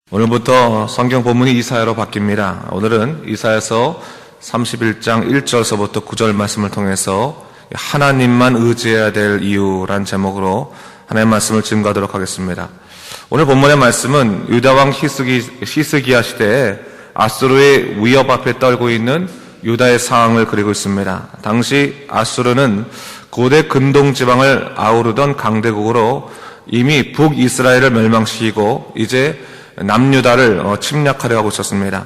오늘부터 성경 본문이 이사야로 바뀝니다. 오늘은 이사야서 31장 1절서부터 9절 말씀을 통해서 하나님만 의지해야 될 이유란 제목으로 하나님의 말씀을 증거하도록 하겠습니다. 오늘 본문의 말씀은 유다왕 히스기야 시대에 아수르의 위협 앞에 떨고 있는 유다의 상황을 그리고 있습니다. 당시 아수르는 고대 근동 지방을 아우르던 강대국으로 이미 북이스라엘을 멸망시키고 이제 남유다를 침략하려 하고 있었습니다.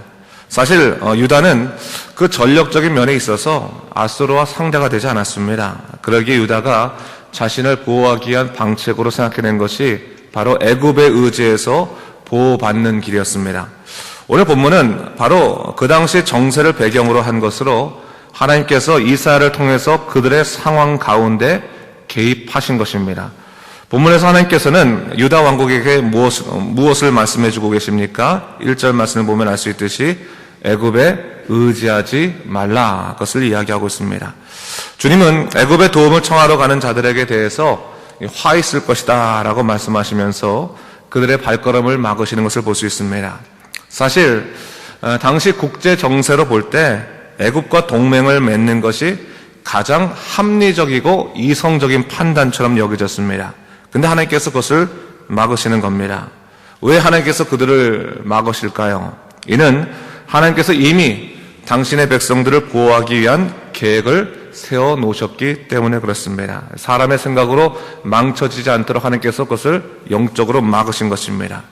사실 유다는 그 전력적인 면에 있어서 아수르와 상대가 되지 않았습니다. 그러기에 유다가 자신을 보호하기 위한 방책으로 생각해낸 것이 바로 애굽에 의지해서 보호받는 길이었습니다. 오늘 본문은 바로 그 당시 정세를 배경으로 한 것으로 하나님께서 이사야를 통해서 그들의 상황 가운데 개입하신 것입니다. 본문에서 하나님께서는 유다 왕국에게 무엇을 말씀해주고 계십니까? 1절 말씀을 보면 알 수 있듯이 애굽에 의지하지 말라 것을 이야기하고 있습니다. 주님은 애굽의 도움을 청하러 가는 자들에게 대해서 화 있을 것이다 라고 말씀하시면서 그들의 발걸음을 막으시는 것을 볼 수 있습니다. 사실 당시 국제 정세로 볼 때 애굽과 동맹을 맺는 것이 가장 합리적이고 이성적인 판단처럼 여겨졌습니다. 근데 하나님께서 그것을 막으시는 겁니다. 왜 하나님께서 그들을 막으실까요? 이는 하나님께서 이미 당신의 백성들을 보호하기 위한 계획을 세워놓으셨기 때문에 그렇습니다. 사람의 생각으로 망쳐지지 않도록 하나님께서 그것을 영적으로 막으신 것입니다.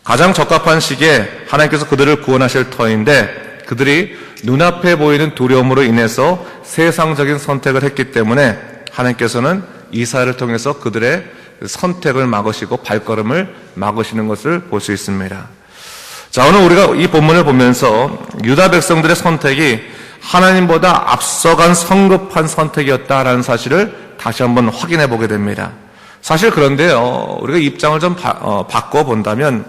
가장 적합한 시기에 하나님께서 그들을 구원하실 터인데 그들이 눈앞에 보이는 두려움으로 인해서 세상적인 선택을 했기 때문에 하나님께서는 이사야를 통해서 그들의 선택을 막으시고 발걸음을 막으시는 것을 볼 수 있습니다. 자, 오늘 우리가 이 본문을 보면서 유다 백성들의 선택이 하나님보다 앞서간 성급한 선택이었다라는 사실을 다시 한번 확인해 보게 됩니다. 사실 그런데요, 우리가 입장을 좀 바꿔본다면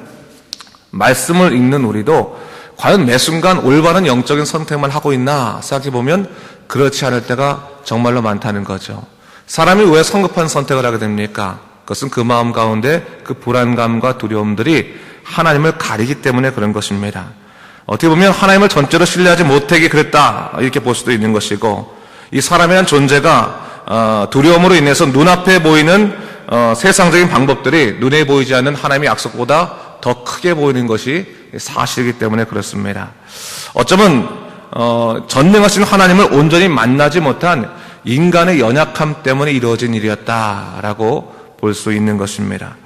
말씀을 읽는 우리도 과연 매 순간 올바른 영적인 선택만 하고 있나 생각해 보면 그렇지 않을 때가 정말로 많다는 거죠. 사람이 왜 성급한 선택을 하게 됩니까? 그것은 그 마음 가운데 그 불안감과 두려움들이 하나님을 가리기 때문에 그런 것입니다. 어떻게 보면 하나님을 전적으로 신뢰하지 못하게 그랬다 이렇게 볼 수도 있는 것이고, 이 사람이란 존재가 두려움으로 인해서 눈앞에 보이는 세상적인 방법들이 눈에 보이지 않는 하나님의 약속보다 더 크게 보이는 것이 사실이기 때문에 그렇습니다. 어쩌면 전능하신 하나님을 온전히 만나지 못한 인간의 연약함 때문에 이루어진 일이었다라고 볼 수 있는 것입니다.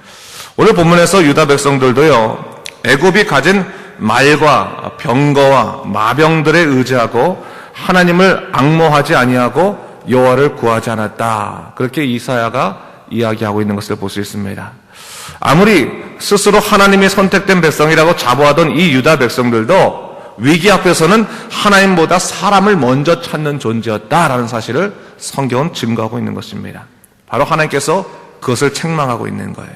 오늘 본문에서 유다 백성들도요, 애굽이 가진 말과 병거와 마병들에 의지하고 하나님을 앙모하지 아니하고 여호와를 구하지 않았다, 그렇게 이사야가 이야기하고 있는 것을 볼 수 있습니다. 아무리 스스로 하나님이 선택된 백성이라고 자부하던 이 유다 백성들도 위기 앞에서는 하나님보다 사람을 먼저 찾는 존재였다라는 사실을 성경은 증거하고 있는 것입니다. 바로 하나님께서 그것을 책망하고 있는 거예요.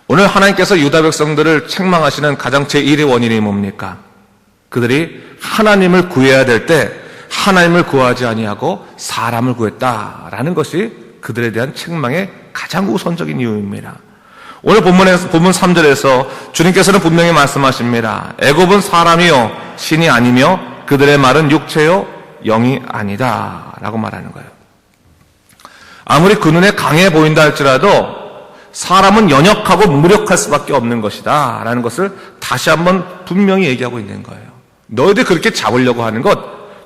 오늘 하나님께서 유다 백성들을 책망하시는 가장 제1의 원인이 뭡니까? 그들이 하나님을 구해야 될 때 하나님을 구하지 아니하고 사람을 구했다라는 것이 그들에 대한 책망의 가장 우선적인 이유입니다. 오늘 본문 3절에서 주님께서는 분명히 말씀하십니다. 애굽은 사람이요 신이 아니며 그들의 말은 육체요 영이 아니다 라고 말하는 거예요. 아무리 그 눈에 강해 보인다 할지라도 사람은 연약하고 무력할 수밖에 없는 것이다 라는 것을 다시 한번 분명히 얘기하고 있는 거예요. 너희들 그렇게 잡으려고 하는 것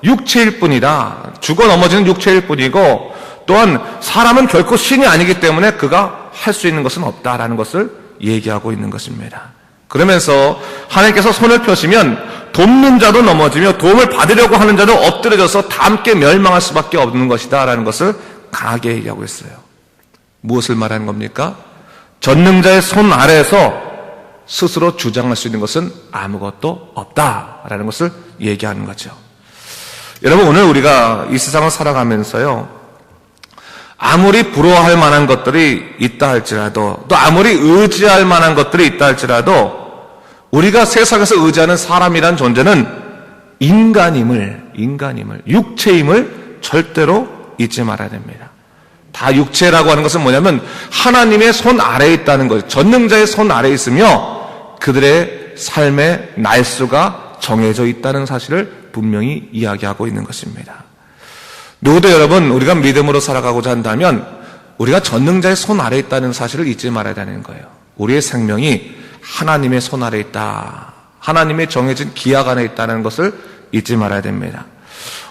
육체일 뿐이다. 죽어 넘어지는 육체일 뿐이고, 또한 사람은 결코 신이 아니기 때문에 그가 할 수 있는 것은 없다라는 것을 얘기하고 있는 것입니다. 그러면서 하나님께서 손을 펴시면 돕는 자도 넘어지며 도움을 받으려고 하는 자도 엎드려져서 다 함께 멸망할 수밖에 없는 것이다 라는 것을 강하게 얘기하고 있어요. 무엇을 말하는 겁니까? 전능자의 손 아래에서 스스로 주장할 수 있는 것은 아무것도 없다라는 것을 얘기하는 거죠. 여러분, 오늘 우리가 이 세상을 살아가면서요, 아무리 부러워할 만한 것들이 있다 할지라도, 또 아무리 의지할 만한 것들이 있다 할지라도 우리가 세상에서 의지하는 사람이란 존재는 인간임을, 육체임을 절대로 잊지 말아야 됩니다. 다 육체라고 하는 것은 뭐냐면 하나님의 손 아래에 있다는 거죠. 전능자의 손 아래에 있으며 그들의 삶의 날수가 정해져 있다는 사실을 분명히 이야기하고 있는 것입니다. 누구도 여러분, 우리가 믿음으로 살아가고자 한다면 우리가 전능자의 손 아래에 있다는 사실을 잊지 말아야 되는 거예요. 우리의 생명이 하나님의 손 아래에 있다. 하나님의 정해진 기약 안에 있다는 것을 잊지 말아야 됩니다.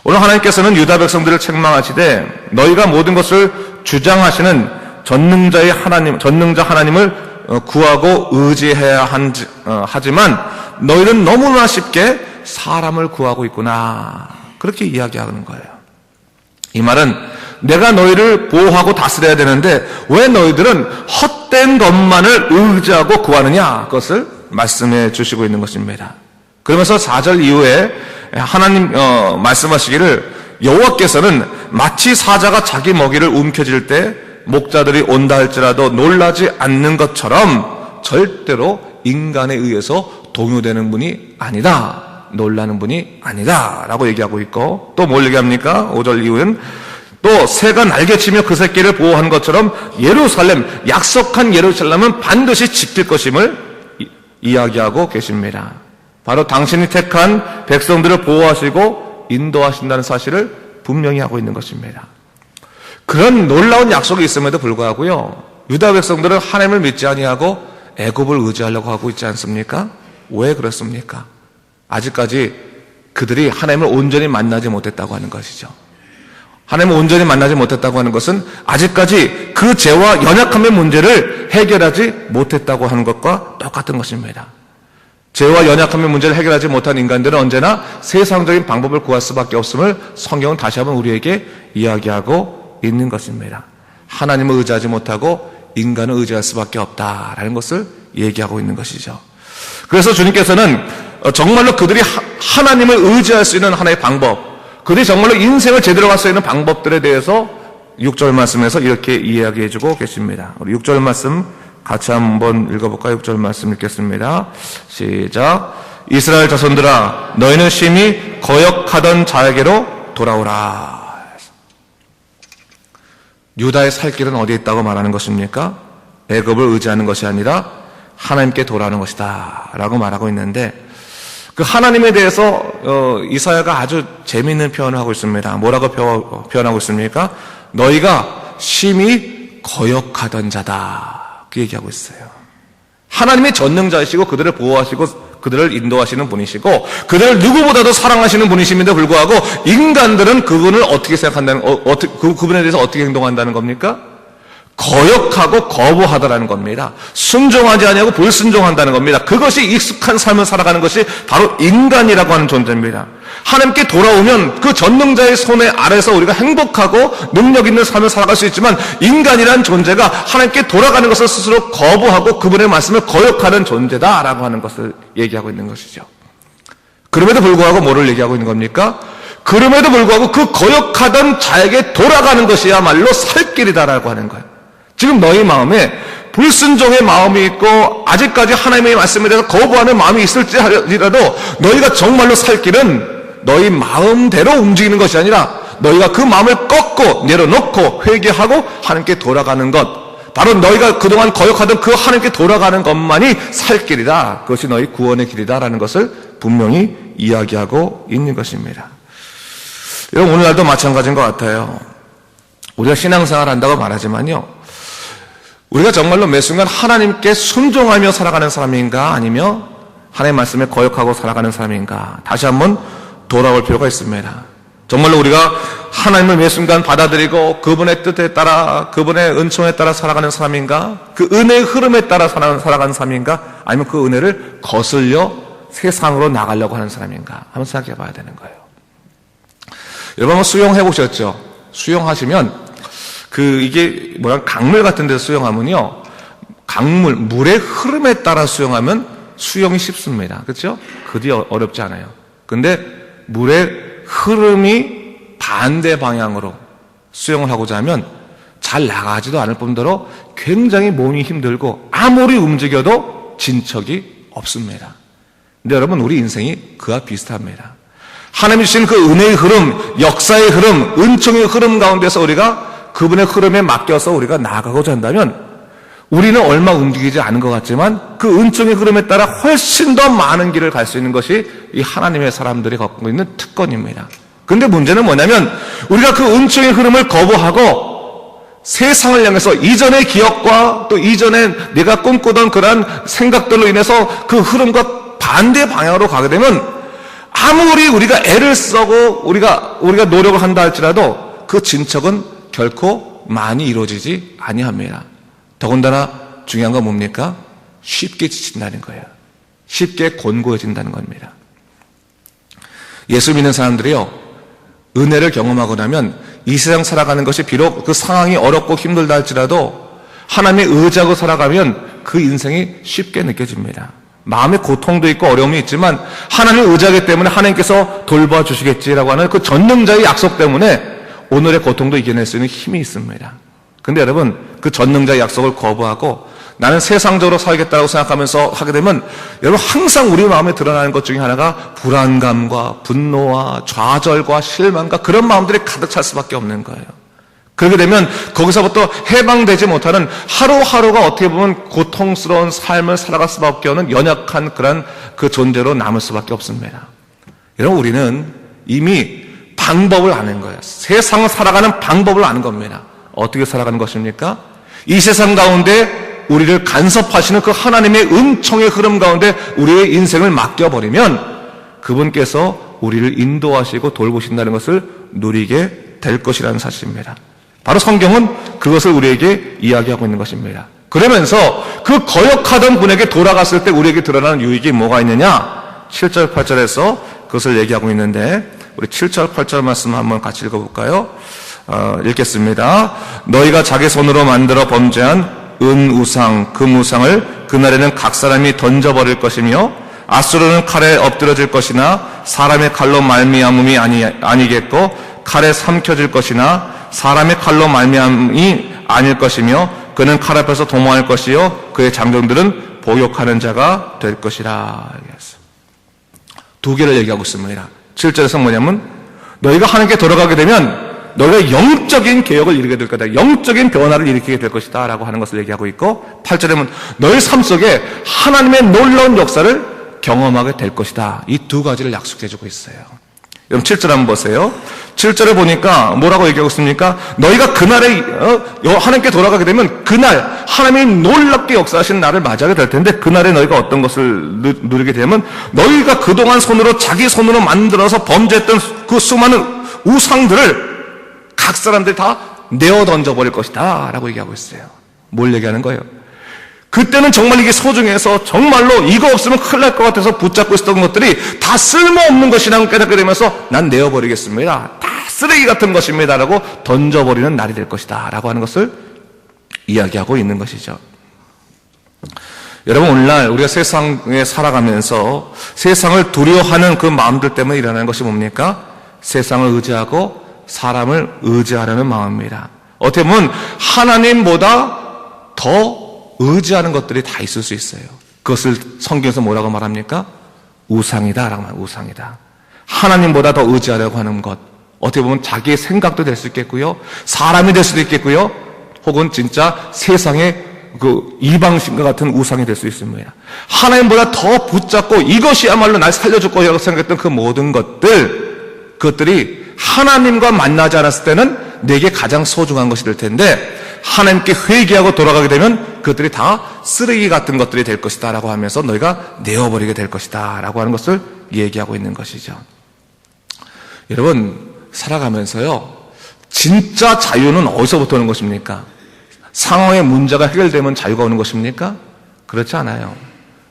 오늘 하나님께서는 유다 백성들을 책망하시되 너희가 모든 것을 주장하시는 전능자 하나님을 구하고 의지해야 하지만 너희는 너무나 쉽게 사람을 구하고 있구나. 그렇게 이야기하는 거예요. 이 말은 내가 너희를 보호하고 다스려야 되는데 왜 너희들은 헛된 것만을 의지하고 구하느냐? 그것을 말씀해 주시고 있는 것입니다. 그러면서 4절 이후에 하나님 말씀하시기를 여호와께서는 마치 사자가 자기 먹이를 움켜쥘 때 목자들이 온다 할지라도 놀라지 않는 것처럼 절대로 인간에 의해서 동요되는 분이 아니다. 놀라는 분이 아니다 라고 얘기하고 있고, 또 뭘 얘기합니까? 5절 이후엔 또 새가 날개치며 그 새끼를 보호한 것처럼 예루살렘, 약속한 예루살렘은 반드시 지킬 것임을 이야기하고 계십니다. 바로 당신이 택한 백성들을 보호하시고 인도하신다는 사실을 분명히 하고 있는 것입니다. 그런 놀라운 약속이 있음에도 불구하고요, 유다 백성들은 하나님을 믿지 아니하고 애굽을 의지하려고 하고 있지 않습니까? 왜 그렇습니까? 아직까지 그들이 하나님을 온전히 만나지 못했다고 하는 것이죠. 하나님을 온전히 만나지 못했다고 하는 것은 아직까지 그 죄와 연약함의 문제를 해결하지 못했다고 하는 것과 똑같은 것입니다. 죄와 연약함의 문제를 해결하지 못한 인간들은 언제나 세상적인 방법을 구할 수밖에 없음을 성경은 다시 한번 우리에게 이야기하고 있는 것입니다. 하나님을 의지하지 못하고 인간을 의지할 수밖에 없다라는 것을 얘기하고 있는 것이죠. 그래서 주님께서는 정말로 그들이 하나님을 의지할 수 있는 하나의 방법, 그들이 정말로 인생을 제대로 갈 수 있는 방법들에 대해서 6절 말씀에서 이렇게 이야기해주고 계십니다. 우리 6절 말씀 같이 한번 읽어볼까요? 6절 말씀 읽겠습니다. 시작. 이스라엘 자손들아, 너희는 심히 거역하던 자에게로 돌아오라. 유다의 살 길은 어디에 있다고 말하는 것입니까? 애굽을 의지하는 것이 아니라 하나님께 돌아오는 것이다 라고 말하고 있는데, 그 하나님에 대해서 이사야가 아주 재미있는 표현을 하고 있습니다. 뭐라고 표현하고 있습니까? 너희가 심히 거역하던 자다, 그 얘기하고 있어요. 하나님의 전능자이시고 그들을 보호하시고 그들을 인도하시는 분이시고 그들을 누구보다도 사랑하시는 분이심에도 불구하고 인간들은 그분을 어떻게 생각한다는, 그분에 대해서 어떻게 행동한다는 겁니까? 거역하고 거부하더라는 겁니다. 순종하지 아니하고 불순종한다는 겁니다. 그것이 익숙한 삶을 살아가는 것이 바로 인간이라고 하는 존재입니다. 하나님께 돌아오면 그 전능자의 손에 아래서 우리가 행복하고 능력 있는 삶을 살아갈 수 있지만, 인간이라는 존재가 하나님께 돌아가는 것을 스스로 거부하고 그분의 말씀을 거역하는 존재다라고 하는 것을 얘기하고 있는 것이죠. 그럼에도 불구하고 뭐를 얘기하고 있는 겁니까? 그럼에도 불구하고 그 거역하던 자에게 돌아가는 것이야말로 살 길이다라고 하는 거예요. 지금 너희 마음에 불순종의 마음이 있고 아직까지 하나님의 말씀에 대해서 거부하는 마음이 있을지라도 너희가 정말로 살 길은 너희 마음대로 움직이는 것이 아니라 너희가 그 마음을 꺾고 내려놓고 회개하고 하나님께 돌아가는 것, 바로 너희가 그동안 거역하던 그 하나님께 돌아가는 것만이 살 길이다. 그것이 너희 구원의 길이다라는 것을 분명히 이야기하고 있는 것입니다. 여러분, 오늘날도 마찬가지인 것 같아요. 우리가 신앙생활 한다고 말하지만요, 우리가 정말로 매 순간 하나님께 순종하며 살아가는 사람인가, 아니면 하나님의 말씀에 거역하고 살아가는 사람인가, 다시 한번 돌아올 필요가 있습니다. 정말로 우리가 하나님을 매 순간 받아들이고 그분의 뜻에 따라, 그분의 은총에 따라 살아가는 사람인가, 그 은혜의 흐름에 따라 살아가는 사람인가, 아니면 그 은혜를 거슬려 세상으로 나가려고 하는 사람인가 한번 생각해 봐야 되는 거예요. 여러분 한번 수영해 보셨죠? 수영하시면 이게 강물 같은 데서 수영하면요, 강물, 물의 흐름에 따라 수영하면 수영이 쉽습니다. 그렇죠? 그리 어렵지 않아요. 근데 물의 흐름이 반대 방향으로 수영을 하고자 하면 잘 나가지도 않을 뿐더러 굉장히 몸이 힘들고 아무리 움직여도 진척이 없습니다. 근데 여러분, 우리 인생이 그와 비슷합니다. 하나님이 주신 그 은혜의 흐름, 역사의 흐름, 은총의 흐름 가운데서 우리가 그분의 흐름에 맡겨서 우리가 나아가고자 한다면 우리는 얼마 움직이지 않은 것 같지만 그 은총의 흐름에 따라 훨씬 더 많은 길을 갈 수 있는 것이 이 하나님의 사람들이 갖고 있는 특권입니다. 그런데 문제는 뭐냐면 우리가 그 은총의 흐름을 거부하고 세상을 향해서 이전의 기억과 또 이전에 내가 꿈꾸던 그러한 생각들로 인해서 그 흐름과 반대 방향으로 가게 되면 아무리 우리가 애를 써고 우리가 노력을 한다 할지라도 그 진척은 결코 많이 이루어지지 아니합니다. 더군다나 중요한 건 뭡니까? 쉽게 지친다는 거예요. 쉽게 곤고해진다는 겁니다. 예수 믿는 사람들이요, 은혜를 경험하고 나면 이 세상 살아가는 것이 비록 그 상황이 어렵고 힘들다 할지라도 하나님의 의지하고 살아가면 그 인생이 쉽게 느껴집니다. 마음의 고통도 있고 어려움이 있지만 하나님을 의지하기 때문에 하나님께서 돌봐주시겠지라고 하는 그 전능자의 약속 때문에 오늘의 고통도 이겨낼 수 있는 힘이 있습니다. 근데 여러분, 그 전능자의 약속을 거부하고 나는 세상적으로 살겠다고 생각하면서 하게 되면 여러분 항상 우리 마음에 드러나는 것 중에 하나가 불안감과 분노와 좌절과 실망과 그런 마음들이 가득 찰 수밖에 없는 거예요. 그렇게 되면 거기서부터 해방되지 못하는 하루하루가 어떻게 보면 고통스러운 삶을 살아갈 수밖에 없는 연약한 그런 그 존재로 남을 수밖에 없습니다. 여러분, 우리는 이미 방법을 아는 거예요. 세상을 살아가는 방법을 아는 겁니다. 어떻게 살아가는 것입니까? 이 세상 가운데 우리를 간섭하시는 그 하나님의 은총의 흐름 가운데 우리의 인생을 맡겨버리면 그분께서 우리를 인도하시고 돌보신다는 것을 누리게 될 것이라는 사실입니다. 바로 성경은 그것을 우리에게 이야기하고 있는 것입니다. 그러면서 그 거역하던 분에게 돌아갔을 때 우리에게 드러나는 유익이 뭐가 있느냐? 7절, 8절에서 그것을 얘기하고 있는데 우리 7절, 8절 말씀 한번 같이 읽어볼까요? 읽겠습니다. 너희가 자기 손으로 만들어 범죄한 은우상, 금우상을 그날에는 각 사람이 던져버릴 것이며 아수르는 칼에 엎드려질 것이나 사람의 칼로 말미암음이 아니겠고 칼에 삼켜질 것이나 사람의 칼로 말미암이 아닐 것이며 그는 칼 앞에서 도망할 것이요 그의 장정들은 보욕하는 자가 될 것이라. 두 개를 얘기하고 있습니다. 7절에서 뭐냐면 너희가 하나님께 돌아가게 되면 너희가 영적인 개혁을 이루게 될 거다. 영적인 변화를 일으키게 될 것이다 라고 하는 것을 얘기하고 있고 8절에는 너희 삶 속에 하나님의 놀라운 역사를 경험하게 될 것이다. 이 두 가지를 약속해주고 있어요. 여러분 7절 한번 보세요. 7절을 보니까 뭐라고 얘기하고 있습니까? 너희가 그날에 하나님께 돌아가게 되면 그날 하나님이 놀랍게 역사하시는 날을 맞이하게 될 텐데 그날에 너희가 어떤 것을 누리게 되면 너희가 그동안 자기 손으로 만들어서 범죄했던 그 수많은 우상들을 각 사람들이 다 내어 던져버릴 것이다 라고 얘기하고 있어요. 뭘 얘기하는 거예요? 그때는 정말 이게 소중해서 정말로 이거 없으면 큰일 날 것 같아서 붙잡고 있었던 것들이 다 쓸모없는 것이라고 깨닫게 되면서 난 내어버리겠습니다. 다 쓰레기 같은 것입니다 라고 던져버리는 날이 될 것이다 라고 하는 것을 이야기하고 있는 것이죠. 여러분, 오늘날 우리가 세상에 살아가면서 세상을 두려워하는 그 마음들 때문에 일어나는 것이 뭡니까? 세상을 의지하고 사람을 의지하려는 마음입니다. 어떻게 보면 하나님보다 더 의지하는 것들이 다 있을 수 있어요. 그것을 성경에서 뭐라고 말합니까? 우상이다 라고 말합니다. 우상이다. 하나님보다 더 의지하려고 하는 것. 어떻게 보면 자기의 생각도 될 수 있겠고요. 사람이 될 수도 있겠고요. 혹은 진짜 세상의 그 이방신과 같은 우상이 될 수 있습니다. 하나님보다 더 붙잡고 이것이야말로 날 살려줄 거라고 생각했던 그 모든 그것들이 하나님과 만나지 않았을 때는 내게 가장 소중한 것이 될 텐데 하나님께 회개하고 돌아가게 되면 그것들이 다 쓰레기 같은 것들이 될 것이다 라고 하면서 너희가 내어버리게 될 것이다 라고 하는 것을 얘기하고 있는 것이죠. 여러분, 살아가면서요, 진짜 자유는 어디서부터 오는 것입니까? 상황의 문제가 해결되면 자유가 오는 것입니까? 그렇지 않아요.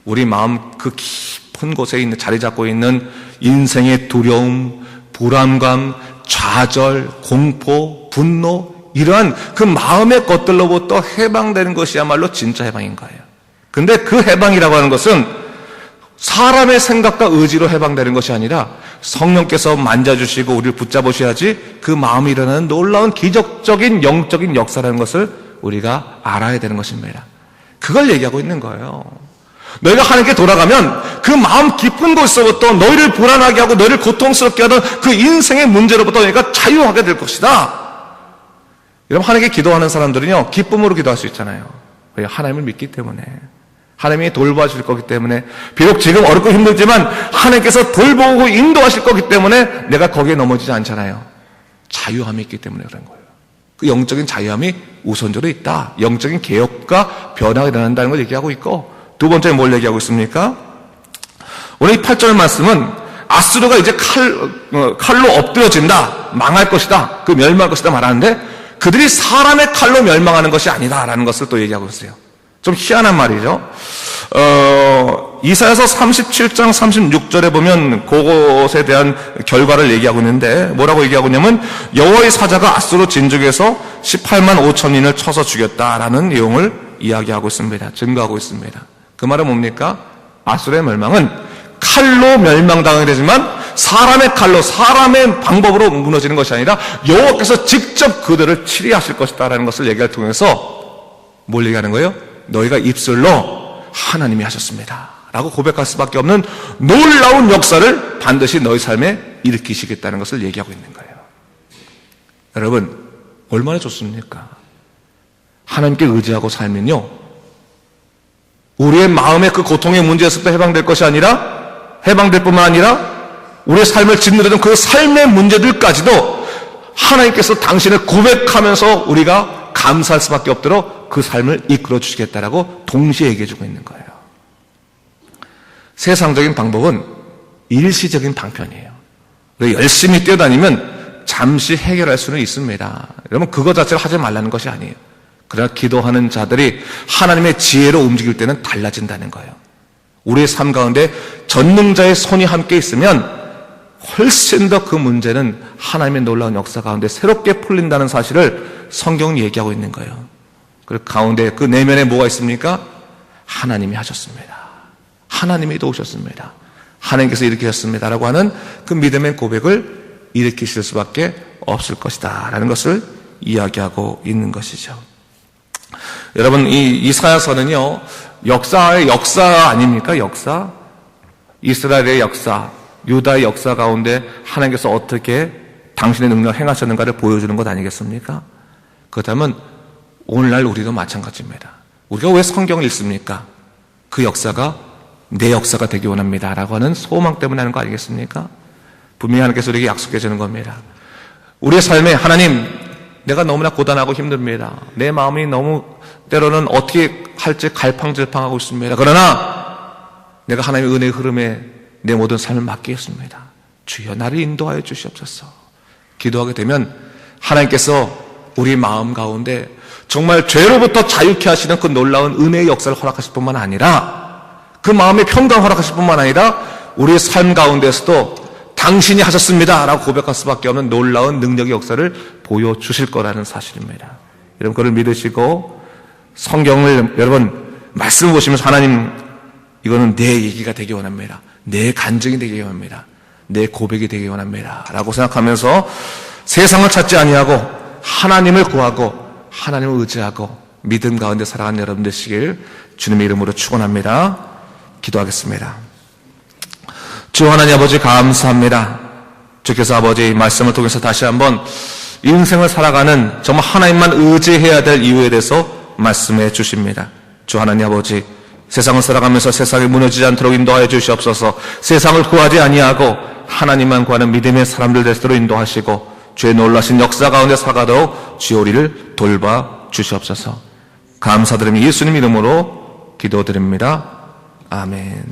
우리 마음 그 깊은 곳에 자리 잡고 있는 인생의 두려움, 불안감, 좌절, 공포, 분노, 이러한 그 마음의 것들로부터 해방되는 것이야말로 진짜 해방인 거예요. 근데 그 해방이라고 하는 것은 사람의 생각과 의지로 해방되는 것이 아니라 성령께서 만져주시고 우리를 붙잡으셔야지 그 마음이 일어나는 놀라운 기적적인 영적인 역사라는 것을 우리가 알아야 되는 것입니다. 그걸 얘기하고 있는 거예요. 너희가 하나님께 돌아가면 그 마음 깊은 곳에서부터 너희를 불안하게 하고 너희를 고통스럽게 하던 그 인생의 문제로부터 너희가 자유하게 될 것이다. 여러분, 하나님께 기도하는 사람들은요, 기쁨으로 기도할 수 있잖아요. 왜? 하나님을 믿기 때문에. 하나님이 돌봐주실 거기 때문에. 비록 지금 어렵고 힘들지만 하나님께서 돌보고 인도하실 거기 때문에 내가 거기에 넘어지지 않잖아요. 자유함이 있기 때문에 그런 거예요. 그 영적인 자유함이 우선적으로 있다. 영적인 개혁과 변화가 일어난다는 걸 얘기하고 있고, 두 번째 뭘 얘기하고 있습니까? 오늘 이 8절 말씀은 아수르가 이제 칼로 엎드려진다, 망할 것이다, 그 멸망할 것이다 말하는데, 그들이 사람의 칼로 멸망하는 것이 아니다라는 것을 또 얘기하고 있어요. 좀 희한한 말이죠. 이사야서 37장 36절에 보면 그것에 대한 결과를 얘기하고 있는데, 뭐라고 얘기하고 있냐면 여호와의 사자가 아수르 진족에서 18만 5천인을 쳐서 죽였다라는 내용을 이야기하고 있습니다. 증거하고 있습니다. 그 말은 뭡니까? 아수르의 멸망은 칼로 멸망당하게 되지만 사람의 칼로, 사람의 방법으로 무너지는 것이 아니라 여호와께서 직접 그들을 치리하실 것이다라는 것을 얘기를 통해서 뭘 얘기하는 거예요? 너희가 입술로 하나님이 하셨습니다 라고 고백할 수밖에 없는 놀라운 역사를 반드시 너희 삶에 일으키시겠다는 것을 얘기하고 있는 거예요. 여러분, 얼마나 좋습니까? 하나님께 의지하고 살면요, 우리의 마음의 그 고통의 문제에서부터 해방될 것이 아니라, 해방될 뿐만 아니라 우리의 삶을 짓누르던 그 삶의 문제들까지도 하나님께서 당신을 고백하면서 우리가 감사할 수밖에 없도록 그 삶을 이끌어 주시겠다라고 동시에 얘기해 주고 있는 거예요. 세상적인 방법은 일시적인 방편이에요. 열심히 뛰어다니면 잠시 해결할 수는 있습니다. 여러분, 그거 자체를 하지 말라는 것이 아니에요. 그러나 기도하는 자들이 하나님의 지혜로 움직일 때는 달라진다는 거예요. 우리의 삶 가운데 전능자의 손이 함께 있으면 훨씬 더 그 문제는 하나님의 놀라운 역사 가운데 새롭게 풀린다는 사실을 성경은 얘기하고 있는 거예요. 그 가운데 그 내면에 뭐가 있습니까? 하나님이 하셨습니다. 하나님이 도우셨습니다. 하나님께서 일으키셨습니다 라고 하는 그 믿음의 고백을 일으키실 수밖에 없을 것이다 라는 것을 이야기하고 있는 것이죠. 여러분, 이 이사야서는요, 역사의 역사 아닙니까? 역사. 이스라엘의 역사, 유다의 역사 가운데 하나님께서 어떻게 당신의 능력을 행하셨는가를 보여주는 것 아니겠습니까? 그렇다면 오늘날 우리도 마찬가지입니다. 우리가 왜 성경을 읽습니까? 그 역사가 내 역사가 되기 원합니다 라고 하는 소망 때문에 하는 거 아니겠습니까? 분명히 하나님께서 우리에게 약속해 주는 겁니다. 우리의 삶에 하나님, 내가 너무나 고단하고 힘듭니다. 내 마음이 너무 때로는 어떻게 할지 갈팡질팡하고 있습니다. 그러나 내가 하나님의 은혜의 흐름에 내 모든 삶을 맡기겠습니다. 주여 나를 인도하여 주시옵소서. 기도하게 되면 하나님께서 우리 마음 가운데 정말 죄로부터 자유케 하시는 그 놀라운 은혜의 역사를 허락하실 뿐만 아니라, 그 마음의 평강 허락하실 뿐만 아니라 우리의 삶 가운데서도 당신이 하셨습니다 라고 고백할 수밖에 없는 놀라운 능력의 역사를 보여주실 거라는 사실입니다. 여러분, 그걸 믿으시고 성경을 여러분 말씀을 보시면서 하나님, 이거는 내 얘기가 되기 원합니다. 내 간증이 되기 원합니다. 내 고백이 되기 원합니다 라고 생각하면서 세상을 찾지 아니하고 하나님을 구하고 하나님을 의지하고 믿음 가운데 살아가는 여러분 되시길 주님의 이름으로 축원합니다. 기도하겠습니다. 주 하나님 아버지, 감사합니다. 주께서 아버지 말씀을 통해서 다시 한번 인생을 살아가는 정말 하나님만 의지해야 될 이유에 대해서 말씀해 주십니다. 주 하나님 아버지, 세상을 살아가면서 세상이 무너지지 않도록 인도하여 주시옵소서. 세상을 구하지 아니하고 하나님만 구하는 믿음의 사람들 되도록 인도하시고 주의 놀라신 역사 가운데 살아가도록 주여 우리를 돌봐 주시옵소서. 감사드리며 예수님 이름으로 기도드립니다. 아멘.